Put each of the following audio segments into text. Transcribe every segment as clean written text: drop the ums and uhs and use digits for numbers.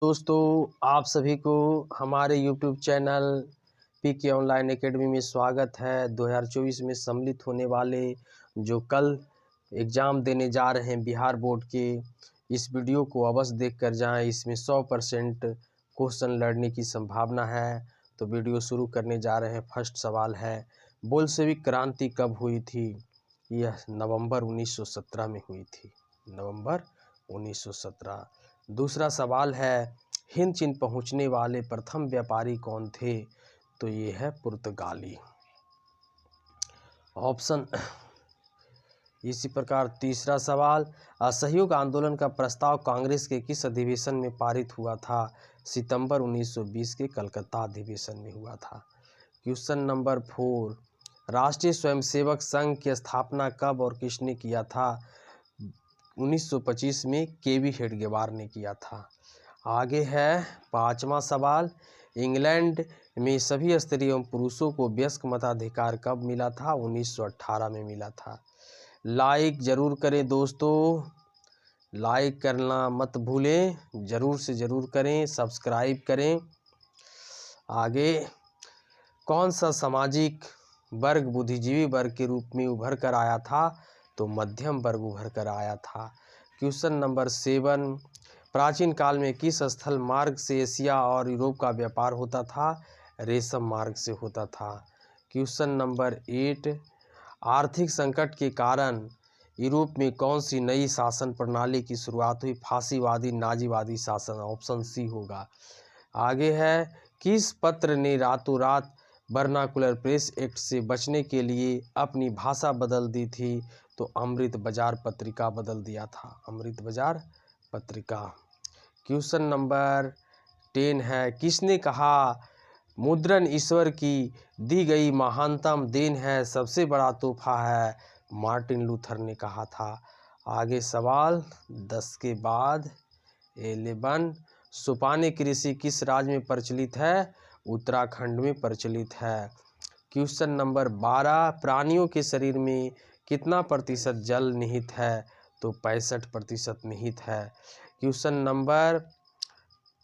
दोस्तों, आप सभी को हमारे YouTube channel PK online academy में स्वागत है। 2024 में सम्मिलित होने वाले जो कल एग्ज़ाम देने जा रहे हैं बिहार बोर्ड के, इस वीडियो को अवश्य देखकर जाएं। इसमें 100% क्वेश्चन लड़ने की संभावना है। तो वीडियो शुरू करने जा रहे हैं। फर्स्ट सवाल है, बोल्शेविक क्रांति कब हुई थी? यह नवंबर 1917 में हुई थी। नवंबर 1917। दूसरा सवाल है, हिंद चीन पहुंचने वाले प्रथम व्यापारी कौन थे? तो ये है पुर्तगाली। ऑप्शन इसी प्रकार तीसरा सवाल, असहयोग आंदोलन का प्रस्ताव कांग्रेस के किस अधिवेशन में पारित हुआ था? सितंबर 1920 के कलकत्ता अधिवेशन में हुआ था। क्वेश्चन नंबर 4, राष्ट्रीय स्वयंसेवक संघ की स्थापना कब और किसने किया था? 1925 में केवी हेडगेवार ने किया था। आगे है पांचवा सवाल, इंग्लैंड में सभी स्त्री एवं पुरुषों को वयस्क मताधिकार कब मिला था? 1918 में मिला था। लाइक ज़रूर करें दोस्तों, लाइक करना मत भूलें, ज़रूर से ज़रूर करें, सब्सक्राइब करें। आगे, कौन सा सामाजिक वर्ग बुद्धिजीवी वर्ग के रूप में उभर कर आया था? तो मध्यम वर्ग उभर कर आया था। क्वेश्चन नंबर 7, प्राचीन काल में किस स्थल मार्ग से एशिया और यूरोप का व्यापार होता था? रेशम मार्ग से होता था। क्वेश्चन नंबर 8, आर्थिक संकट के कारण यूरोप में कौन सी नई शासन प्रणाली की शुरुआत हुई? फांसीवादी नाजीवादी शासन। ऑप्शन सी होगा। आगे है, किस पत्र ने रातों रात वर्नाकुलर प्रेस एक्ट से बचने के लिए अपनी भाषा बदल दी थी? तो अमृत बाजार पत्रिका बदल दिया था। अमृत बाजार पत्रिका। क्वेश्चन नंबर 10 है, किसने कहा मुद्रण ईश्वर की दी गई महानतम देन है, सबसे बड़ा तोहफा है? मार्टिन लूथर ने कहा था। आगे सवाल 10 के बाद 11, सुपानी कृषि किस राज्य में प्रचलित है? उत्तराखंड में प्रचलित है। क्वेश्चन नंबर 12, प्राणियों के शरीर में कितना प्रतिशत जल निहित है? तो 65% निहित है। क्वेश्चन नंबर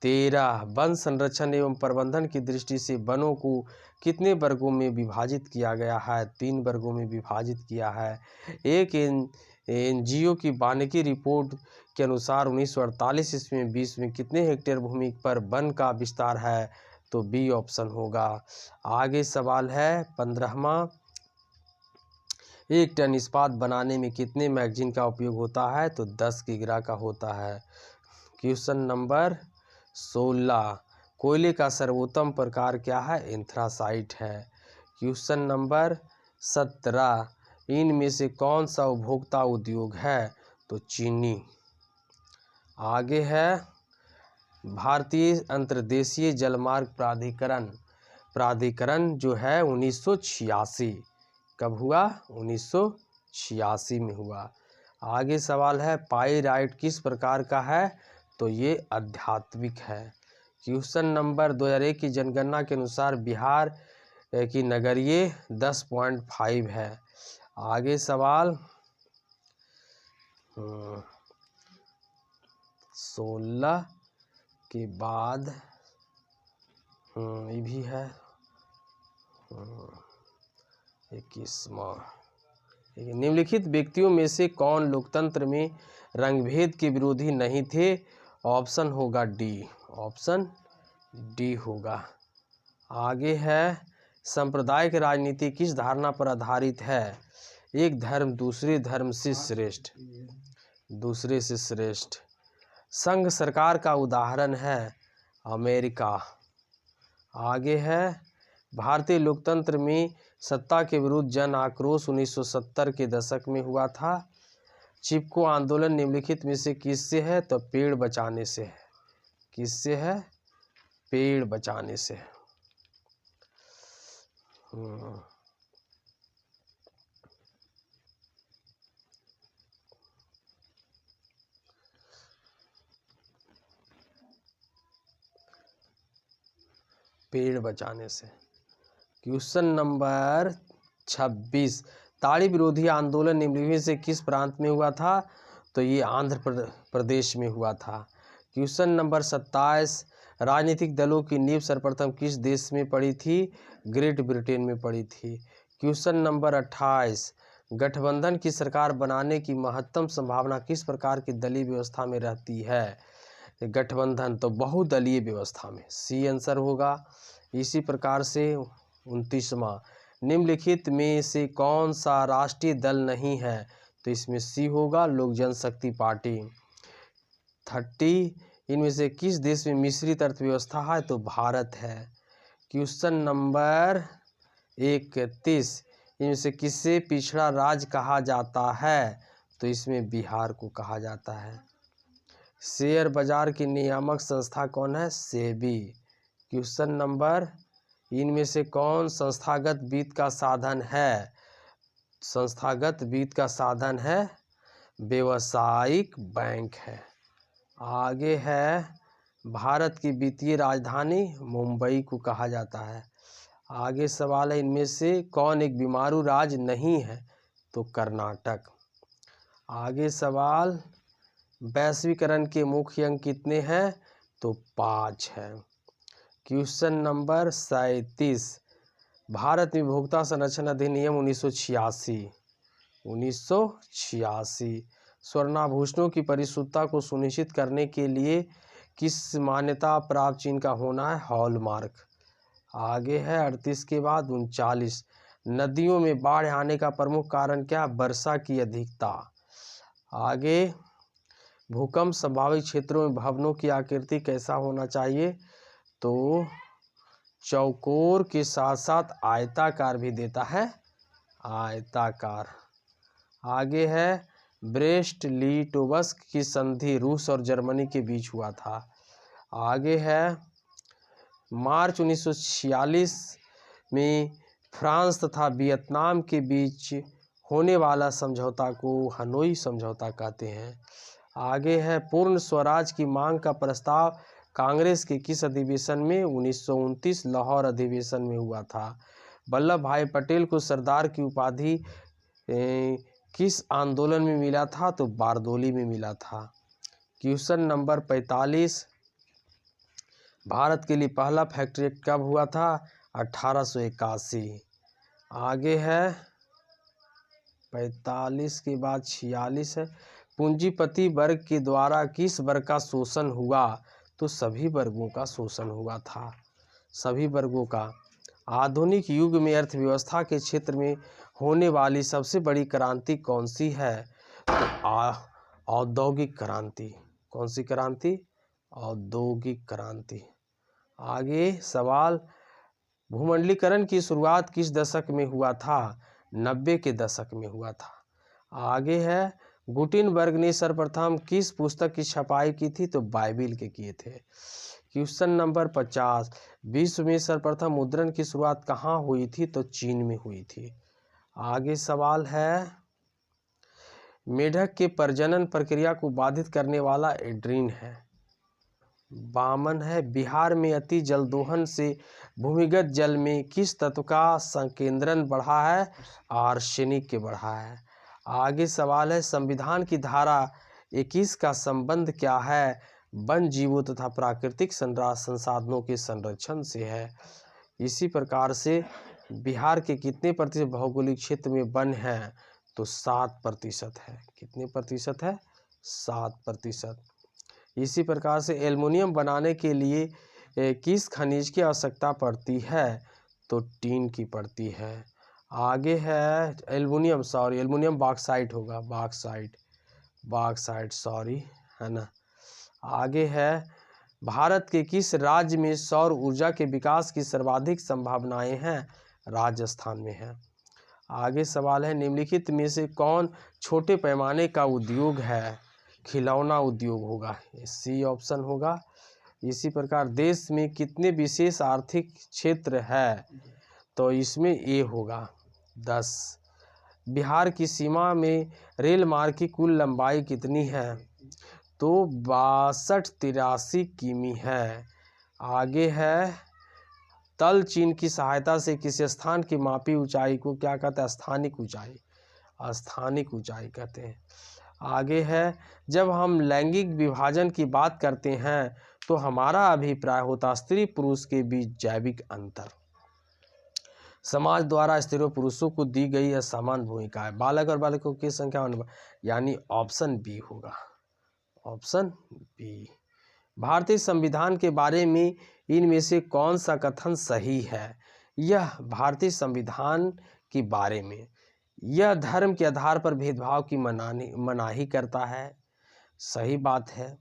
13, वन संरक्षण एवं प्रबंधन की दृष्टि से वनों को कितने वर्गों में विभाजित किया गया है? 3 वर्गों में विभाजित किया है। एक एनजीओ की वानिकी रिपोर्ट के अनुसार 1948 ईस्वी में विश्व में कितने हेक्टेयर भूमि पर वन का विस्तार है? तो बी ऑप्शन होगा। आगे सवाल है 15वां, एक टन इस्पात बनाने में कितने मैगजीन का उपयोग होता है? तो 10 किग्रा का होता है। क्वेश्चन नंबर 16, कोयले का सर्वोत्तम प्रकार क्या है? एंथ्रासाइट है। क्वेश्चन नंबर 17, इनमें से कौन सा उपभोक्ता उद्योग है? तो चीनी। आगे है, भारतीय अंतर्देशीय जलमार्ग प्राधिकरण जो है 1986 कब हुआ? 1986 में हुआ। आगे सवाल है, पाइराइट किस प्रकार का है? तो ये आध्यात्मिक है। क्वेश्चन नंबर 2001 की जनगणना के अनुसार बिहार की नगरीय 10.5 है। आगे सवाल 16 के बाद ये भी है 21वां, निम्नलिखित व्यक्तियों में से कौन लोकतंत्र में रंगभेद के विरोधी नहीं थे? ऑप्शन होगा डी। ऑप्शन डी होगा। आगे है, सांप्रदायिक राजनीति किस धारणा पर आधारित है? एक धर्म दूसरे धर्म से श्रेष्ठ। दूसरे से श्रेष्ठ। संघ सरकार का उदाहरण है अमेरिका। आगे है, भारतीय लोकतंत्र में सत्ता के विरुद्ध जन आक्रोश 1970 के दशक में हुआ था। चिपको आंदोलन निम्नलिखित में से किससे है? तो पेड़ बचाने से है। किससे है? पेड़ बचाने से है। पेड़ बचाने से। क्वेश्चन नंबर 26, ताड़ी विरोधी आंदोलन निम्नलिखित में से किस प्रांत में हुआ था? तो ये आंध्र प्रदेश में हुआ था। क्वेश्चन नंबर 27, राजनीतिक दलों की नींव सर्वप्रथम किस देश में पड़ी थी? ग्रेट ब्रिटेन में पड़ी थी। क्वेश्चन नंबर 28, गठबंधन की सरकार बनाने की महत्तम संभावना किस प्रकार की दलीय व्यवस्था में रहती है? गठबंधन तो बहुदलीय व्यवस्था में, सी आंसर होगा। इसी प्रकार से 29वां, निम्नलिखित में से कौन सा राष्ट्रीय दल नहीं है? तो इसमें सी होगा, लोक जनशक्ति पार्टी। 30, इनमें से किस देश में मिश्रित अर्थव्यवस्था है? तो भारत है। क्वेश्चन नंबर 31, इनमें से किसे पिछड़ा राज्य कहा जाता है? तो इसमें बिहार को कहा जाता है। शेयर बाजार की नियामक संस्था कौन है? सेबी। क्वेश्चन नंबर, इनमें से कौन संस्थागत वित्त का साधन है? संस्थागत वित्त का साधन है व्यावसायिक बैंक है। आगे है, भारत की वित्तीय राजधानी मुंबई को कहा जाता है। आगे सवाल है, इनमें से कौन एक बीमारू राज्य नहीं है? तो कर्नाटक। आगे सवाल, वैश्वीकरण के मुख्य अंग कितने हैं? तो 5 है। क्वेश्चन नंबर 37, भारत में उपभोक्ता संरक्षण अधिनियम 1986 स्वर्णाभूषणों की परिशुद्धता को सुनिश्चित करने के लिए किस मान्यता प्राप्त चिन्ह का होना है? हॉलमार्क। आगे है 38 के बाद 39, नदियों में बाढ़ आने का प्रमुख कारण क्या? वर्षा की अधिकता। आगे, भूकंप संभावित क्षेत्रों में भवनों की आकृति कैसा होना चाहिए? तो चौकोर के साथ साथ आयताकार भी देता है, आयताकार। आगे है, ब्रेस्ट लिटोवस्क की संधि रूस और जर्मनी के बीच हुआ था। आगे है, मार्च 1946 में फ्रांस तथा वियतनाम के बीच होने वाला समझौता को हनोई समझौता कहते हैं। आगे है, पूर्ण स्वराज की मांग का प्रस्ताव कांग्रेस के किस अधिवेशन में? 1929 लाहौर अधिवेशन में हुआ था। वल्लभ भाई पटेल को सरदार की उपाधि किस आंदोलन में मिला था? तो बारदोली में मिला था। क्वेश्चन नंबर 45, भारत के लिए पहला फैक्ट्री एक्ट कब हुआ था? 1881। आगे है 45 के बाद 46 है, पूंजीपति वर्ग के द्वारा किस वर्ग का शोषण हुआ? तो सभी वर्गों का शोषण हुआ था, सभी वर्गों का। आधुनिक युग में अर्थव्यवस्था के क्षेत्र में होने वाली सबसे बड़ी क्रांति कौन सी है? तो औद्योगिक क्रांति। कौन सी क्रांति? औद्योगिक क्रांति। आगे सवाल, भूमंडलीकरण की शुरुआत किस दशक में हुआ था? 90 के दशक में हुआ था। आगे है, गुटेनबर्ग ने सर्वप्रथम किस पुस्तक की छपाई की थी? तो बाइबिल के किए थे। क्वेश्चन नंबर 50, विश्व में सर्वप्रथम मुद्रण की शुरुआत कहाँ हुई थी? तो चीन में हुई थी। आगे सवाल है, मेढक के प्रजनन प्रक्रिया को बाधित करने वाला एड्रीन है। बामन है, बिहार में अति जलदोहन से भूमिगत जल में किस तत्व का संकेंद्रण बढ़ा है? आर्सेनिक के बढ़ा है। आगे सवाल है, संविधान की धारा 21 का संबंध क्या है? वन जीवों तथा प्राकृतिक संसाधनों के संरक्षण से है। इसी प्रकार से बिहार के कितने प्रतिशत भौगोलिक क्षेत्र में वन है? तो 7% है। कितने प्रतिशत है? 7%। इसी प्रकार से एल्युमिनियम बनाने के लिए किस खनिज की आवश्यकता पड़ती है? तो टीन की पड़ती है। आगे है एल्युमिनियम बॉक्साइट होगा, बॉक्साइट सॉरी, है ना। आगे है, भारत के किस राज्य में सौर ऊर्जा के विकास की सर्वाधिक संभावनाएं हैं? राजस्थान में है। आगे सवाल है, निम्नलिखित में से कौन छोटे पैमाने का उद्योग है? खिलौना उद्योग होगा, सी ऑप्शन होगा। इसी प्रकार देश में कितने विशेष आर्थिक क्षेत्र है? तो इसमें ए होगा 10। बिहार की सीमा में रेल मार्ग की कुल लंबाई कितनी है? तो 62-83 किमी है। आगे है, तल चिन्ह की सहायता से किसी स्थान की मापी ऊंचाई को क्या कहते हैं? स्थानिक ऊंचाई, स्थानिक ऊंचाई कहते हैं। आगे है, जब हम लैंगिक विभाजन की बात करते हैं तो हमारा अभिप्राय होता स्त्री पुरुष के बीच जैविक अंतर। समाज द्वारा स्त्रियों पुरुषों को दी गई असमान भूमिका है। बालक और बालिकों की संख्या यानी ऑप्शन बी होगा, ऑप्शन बी। भारतीय संविधान के बारे में इनमें से कौन सा कथन सही है? यह भारतीय संविधान के बारे में, यह धर्म के आधार पर भेदभाव की मनाही करता है, सही बात है।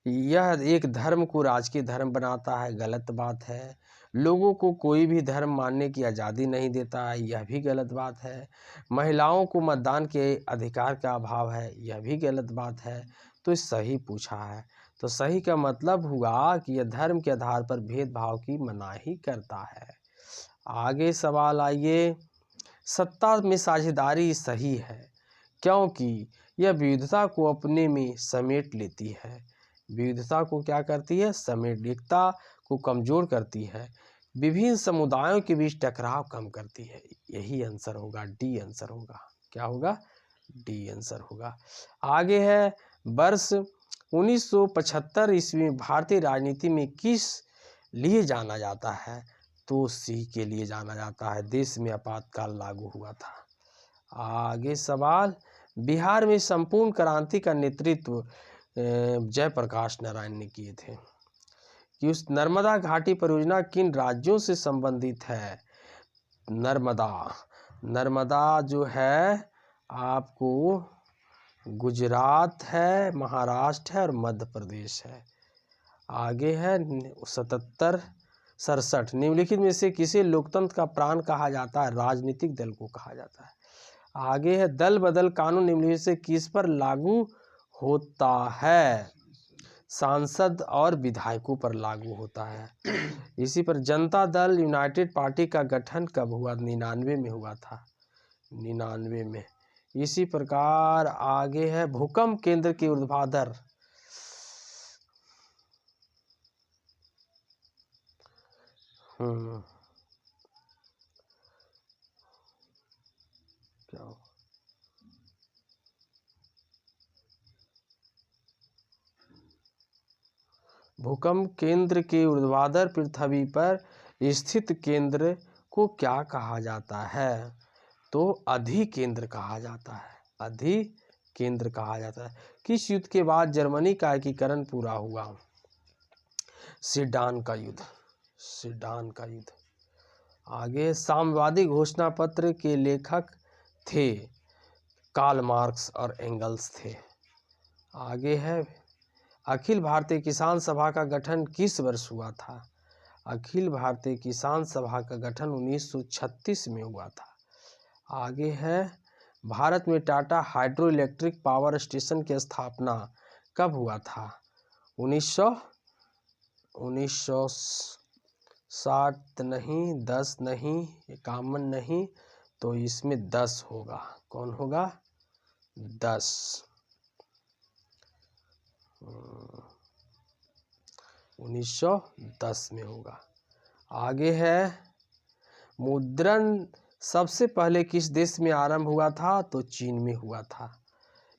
यह एक धर्म को राजकीय धर्म बनाता है, गलत बात है। लोगों को कोई भी धर्म मानने की आज़ादी नहीं देता है, यह भी गलत बात है। महिलाओं को मतदान के अधिकार का अभाव है, यह भी गलत बात है। तो सही पूछा है, तो सही का मतलब हुआ कि यह धर्म के आधार पर भेदभाव की मनाही करता है। आगे सवाल आइए, सत्ता में साझेदारी सही है क्योंकि यह विविधता को अपने में समेट लेती है। विविधता को क्या करती है? समेट, एकता को कमजोर करती है, विभिन्न समुदायों के बीच टकराव कम करती है। यही आंसर होगा, डी आंसर होगा। क्या होगा? डी आंसर होगा। आगे है, वर्ष 1975 ईस्वी में भारतीय राजनीति में किस लिए जाना जाता है? तो सी के लिए जाना जाता है, देश में आपातकाल लागू हुआ था। आगे सवाल, बिहार में संपूर्ण क्रांति का नेतृत्व जयप्रकाश नारायण ने किए थे। कि उस नर्मदा घाटी परियोजना किन राज्यों से संबंधित है? नर्मदा जो है आपको गुजरात है, महाराष्ट्र है और मध्य प्रदेश है। आगे है 67 निम्नलिखित में से किसे लोकतंत्र का प्राण कहा जाता है? राजनीतिक दल को कहा जाता है। आगे है, दल बदल कानून निम्नलिखित से किस पर लागू होता है? सांसद और विधायकों पर लागू होता है। इसी पर जनता दल यूनाइटेड पार्टी का गठन कब हुआ? 99 में हुआ था, 99 में। इसी प्रकार आगे है, भूकंप केंद्र के ऊर्ध्वाधर क्या हो? भूकंप केंद्र के ऊर्ध्वाधर पृथ्वी पर स्थित केंद्र को क्या कहा जाता है? तो अधिकेंद्र कहा जाता है, अधिकेंद्र कहा जाता है। किस युद्ध के बाद जर्मनी का एकीकरण पूरा हुआ? सेडान का युद्ध, सेडान का युद्ध। आगे, साम्यवादी घोषणा पत्र के लेखक थे? कार्ल मार्क्स और एंगल्स थे। आगे है, अखिल भारतीय किसान सभा का गठन किस वर्ष हुआ था? अखिल भारतीय किसान सभा का गठन 1936 में हुआ था। आगे है, भारत में Tata hydro electric power station की स्थापना कब हुआ था? 1960 नहीं, 10 नहीं, 51 नहीं, तो इसमें 10 होगा। कौन होगा? 10। 1910 में होगा। आगे है, मुद्रण सबसे पहले किस देश में आरंभ हुआ था? तो चीन में हुआ था।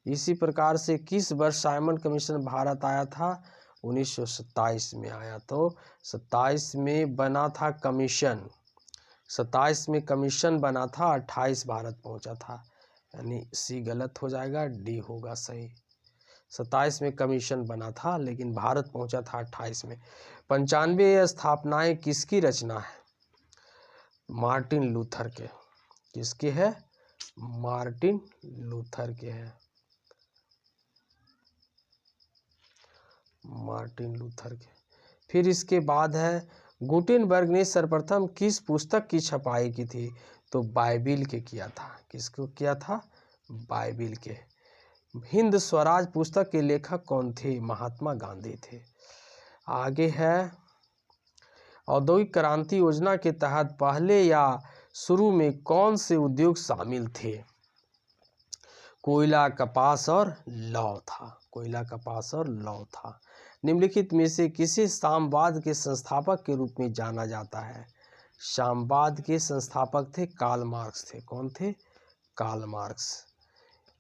इसी प्रकार से किस वर्ष साइमन कमीशन भारत आया था? 1927 में आया। तो 27 में बना था कमीशन, 27 में कमीशन बना था, 28 भारत पहुंचा था, यानी सी गलत हो जाएगा, डी होगा सही। 27 में कमीशन बना था लेकिन भारत पहुंचा था 28 में। 95 स्थापनाएं किसकी रचना है? मार्टिन लूथर के। किसके है? मार्टिन लूथर के है, मार्टिन लूथर के। फिर इसके बाद है, गुटेनबर्ग ने सर्वप्रथम किस पुस्तक की छपाई की थी? तो बाइबिल के किया था। किसको किया था? बाइबिल के। हिंद स्वराज पुस्तक के लेखक कौन थे? महात्मा गांधी थे। आगे है, औद्योगिक क्रांति योजना के तहत पहले या शुरू में कौन से उद्योग शामिल थे? कोयला, कपास और लौह था, कोयला, कपास और लौह था। निम्नलिखित में से किसे साम्यवाद के संस्थापक के रूप में जाना जाता है? साम्यवाद के संस्थापक थे कार्ल मार्क्स थे। कौन थे? Karl Marx.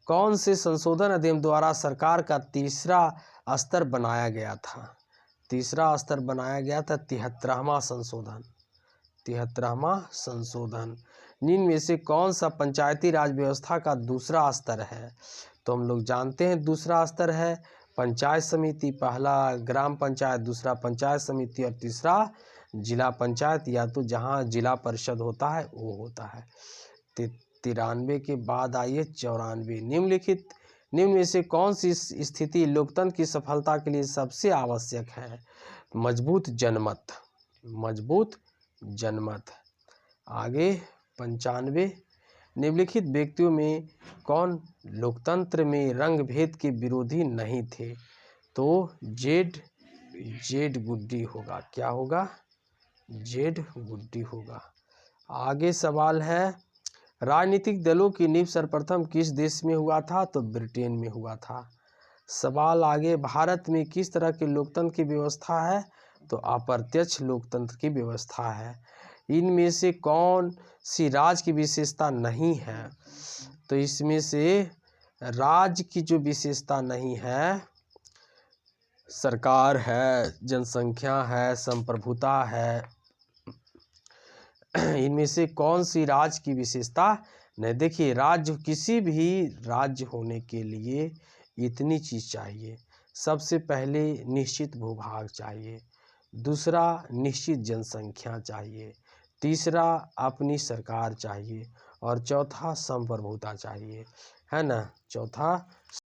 कौन से संशोधन अधिनियम द्वारा सरकार का तीसरा स्तर बनाया गया था? तीसरा स्तर बनाया गया था 73वां संशोधन। 73वां संशोधन। निम्न में से कौन सा पंचायती राज व्यवस्था का दूसरा स्तर है? तो हम लोग जानते हैं दूसरा स्तर है पंचायत समिति। पहला ग्राम पंचायत, दूसरा पंचायत समिति और तीसरा जिला पंचायत, या तो जहां जिला परिषद होता है वो होता है। 93 के बाद आइए 94। निम्न में से कौन सी स्थिति लोकतंत्र की सफलता के लिए सबसे आवश्यक है? मजबूत जनमत। मजबूत जनमत। आगे 95। निम्नलिखित व्यक्तियों में कौन लोकतंत्र में रंग भेद के विरोधी नहीं थे? तो जेड गुड्डी होगा। क्या होगा? जेड गुड्डी होगा। आगे सवाल है, राजनीतिक दलों की नींव सर्वप्रथम किस देश में हुआ था? तो ब्रिटेन में हुआ था। सवाल आगे, भारत में किस तरह के लोकतंत्र की व्यवस्था है? तो अप्रत्यक्ष लोकतंत्र की व्यवस्था है। इनमें से कौन सी राज्य की विशेषता नहीं है? तो इसमें से राज्य की जो विशेषता नहीं है, सरकार है, जनसंख्या है, संप्रभुता है, इनमें से कौन सी राज्य की विशेषता नहीं? देखिए, राज्य, किसी भी राज्य होने के लिए इतनी चीज़ चाहिए। सबसे पहले निश्चित भूभाग चाहिए, दूसरा निश्चित जनसंख्या चाहिए, तीसरा अपनी सरकार चाहिए और चौथा संप्रभुता चाहिए, है ना? चौथा